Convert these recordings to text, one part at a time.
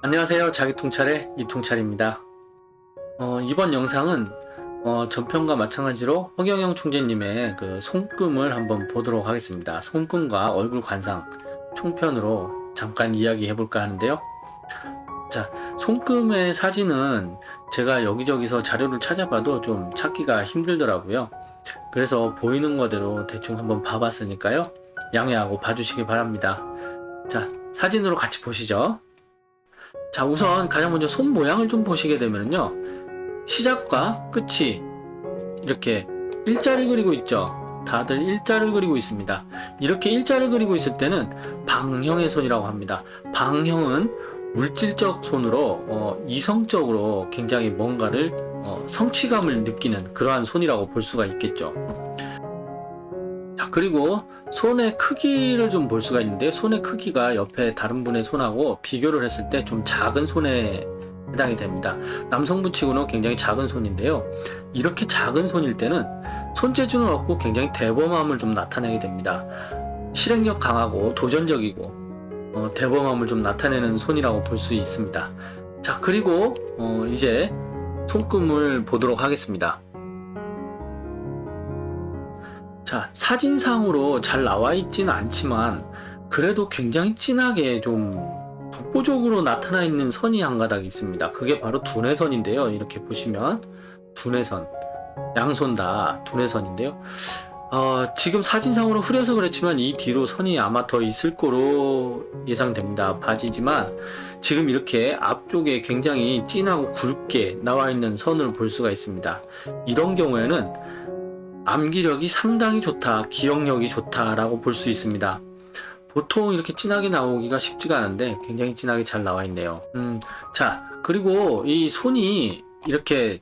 안녕하세요. 자기통찰의 이통찰입니다. 이번 영상은 전편과 마찬가지로 허경영 총재님의 그 손금을 한번 보도록 하겠습니다. 손금과 얼굴 관상 총편으로 잠깐 이야기해 볼까 하는데요. 자, 손금의 사진은 제가 여기저기서 자료를 찾아봐도 좀 찾기가 힘들더라고요. 그래서 보이는 거대로 대충 한번 봐봤으니까요. 양해하고 봐주시기 바랍니다. 자, 사진으로 같이 보시죠. 자, 우선 가장 먼저 손 모양을 좀 보시게 되면요, 시작과 끝이 이렇게 일자를 그리고 있죠. 다들 일자를 그리고 있습니다. 이렇게 일자를 그리고 있을 때는 방형의 손이라고 합니다. 방형은 물질적 손으로 이성적으로 굉장히 뭔가를 성취감을 느끼는 그러한 손이라고 볼 수가 있겠죠. 자, 그리고 손의 크기를 좀 볼 수가 있는데, 손의 크기가 옆에 다른 분의 손하고 비교를 했을 때 좀 작은 손에 해당이 됩니다. 남성분 치고는 굉장히 작은 손인데요. 이렇게 작은 손일 때는 손재주는 없고 굉장히 대범함을 좀 나타내게 됩니다. 실행력 강하고 도전적이고 대범함을 좀 나타내는 손이라고 볼 수 있습니다. 자, 그리고 이제 손금을 보도록 하겠습니다. 자, 사진상으로 잘 나와 있진 않지만 그래도 굉장히 진하게 좀 독보적으로 나타나 있는 선이 한 가닥 있습니다. 그게 바로 두뇌선인데요. 이렇게 보시면 두뇌선, 양손 다 두뇌선인데요. 지금 사진상으로 흐려서 그렇지만 이 뒤로 선이 아마 더 있을 거로 예상됩니다. 바지지만 지금 이렇게 앞쪽에 굉장히 진하고 굵게 나와 있는 선을 볼 수가 있습니다. 이런 경우에는 암기력이 상당히 좋다, 기억력이 좋다라고 볼 수 있습니다. 보통 이렇게 진하게 나오기가 쉽지가 않은데 굉장히 진하게 잘 나와 있네요. 자, 그리고 이 손이 이렇게,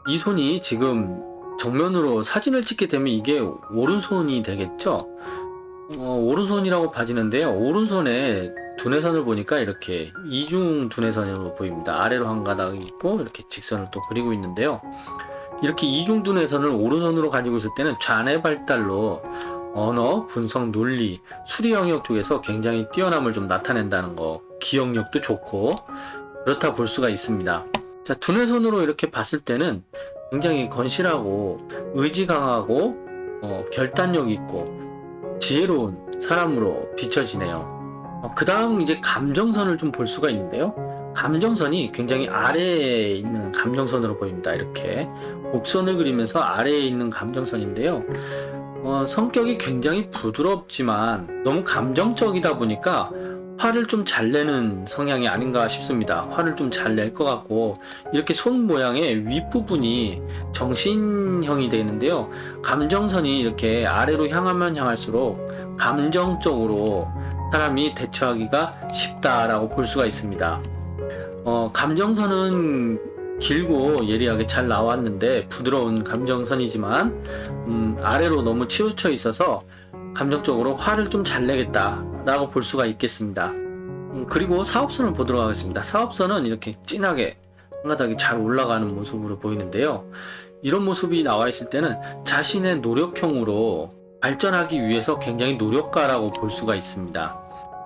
이 손이 지금 정면으로 사진을 찍게 되면 이게 오른손이 되겠죠? 오른손이라고 봐지는데요. 오른손에 두뇌선을 보니까 이렇게 이중 두뇌선으로 보입니다. 아래로 한 가닥이 있고 이렇게 직선을 또 그리고 있는데요. 이렇게 이중두뇌선을 오른손으로 가지고 있을 때는 좌뇌 발달로 언어, 분석, 논리, 수리 영역 쪽에서 굉장히 뛰어남을 좀 나타낸다는 거, 기억력도 좋고 그렇다 볼 수가 있습니다. 자, 두뇌선으로 이렇게 봤을 때는 굉장히 건실하고 의지 강하고 결단력 있고 지혜로운 사람으로 비춰지네요. 그 다음 이제 감정선을 좀 볼 수가 있는데요. 감정선이 굉장히 아래에 있는 감정선으로 보입니다. 이렇게 곡선을 그리면서 아래에 있는 감정선인데요. 성격이 굉장히 부드럽지만 너무 감정적이다 보니까 화를 좀 잘 내는 성향이 아닌가 싶습니다. 화를 좀 잘 낼 것 같고, 이렇게 손 모양의 윗부분이 정신형이 되어 있는데요. 감정선이 이렇게 아래로 향하면 향할수록 감정적으로 사람이 대처하기가 쉽다라고 볼 수가 있습니다. 감정선은 길고 예리하게 잘 나왔는데 부드러운 감정선이지만 아래로 너무 치우쳐 있어서 감정적으로 화를 좀 잘 내겠다 라고 볼 수가 있겠습니다. 그리고 사업선을 보도록 하겠습니다. 사업선은 이렇게 진하게 한 가닥이 잘 올라가는 모습으로 보이는데요. 이런 모습이 나와 있을 때는 자신의 노력형으로 발전하기 위해서 굉장히 노력가라고 볼 수가 있습니다.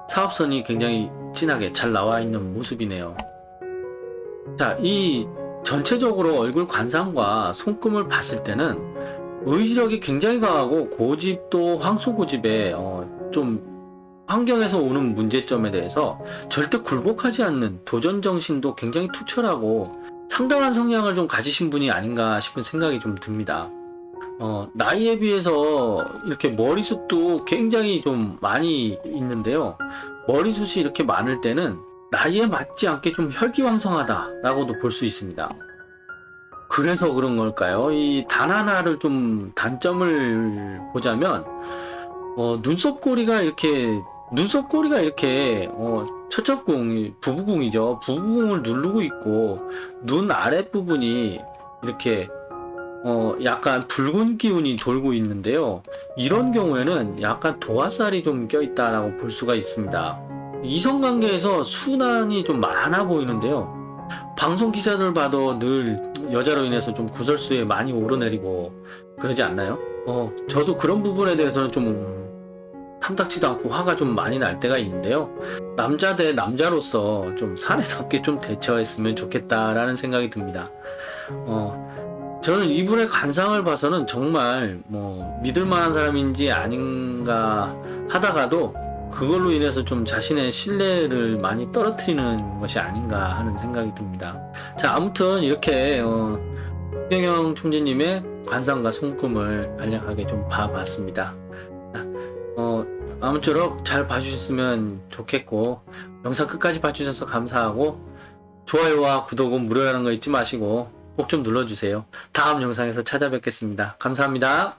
사업선이 굉장히 진하게 잘 나와 있는 모습이네요. 자, 이 전체적으로 얼굴 관상과 손금을 봤을 때는 의지력이 굉장히 강하고 고집도 황소고집에 좀 환경에서 오는 문제점에 대해서 절대 굴복하지 않는 도전정신도 굉장히 투철하고 상당한 성향을 좀 가지신 분이 아닌가 싶은 생각이 좀 듭니다. 나이에 비해서 이렇게 머리숱도 굉장히 좀 많이 있는데요. 머리숱이 이렇게 많을 때는 나이에 맞지 않게 좀 혈기왕성하다라고도 볼 수 있습니다. 그래서 그런 걸까요? 이 단 하나를 좀 단점을 보자면 눈썹꼬리가 이렇게 처첩궁, 부부궁이죠. 부부궁을 누르고 있고 눈 아랫부분이 이렇게 약간 붉은 기운이 돌고 있는데요. 이런 경우에는 약간 도화살이 좀 껴있다라고 볼 수가 있습니다. 이성관계에서 순환이 좀 많아 보이는데요. 방송 기사들 봐도 늘 여자로 인해서 좀 구설수에 많이 오르내리고 그러지 않나요? 저도 그런 부분에 대해서는 좀 탐탁지도 않고 화가 좀 많이 날 때가 있는데요. 남자 대 남자로서 좀 사내답게 좀 대처했으면 좋겠다라는 생각이 듭니다. 저는 이분의 관상을 봐서는 정말 뭐 믿을 만한 사람인지 아닌가 하다가도 그걸로 인해서 좀 자신의 신뢰를 많이 떨어뜨리는 것이 아닌가 하는 생각이 듭니다. 자, 아무튼 이렇게 홍경영 총재님의 관상과 손금을 간략하게 좀 봐봤습니다. 아무쪼록 잘 봐주셨으면 좋겠고, 영상 끝까지 봐주셔서 감사하고, 좋아요와 구독은 무료라는 거 잊지 마시고 꼭 좀 눌러주세요. 다음 영상에서 찾아뵙겠습니다. 감사합니다.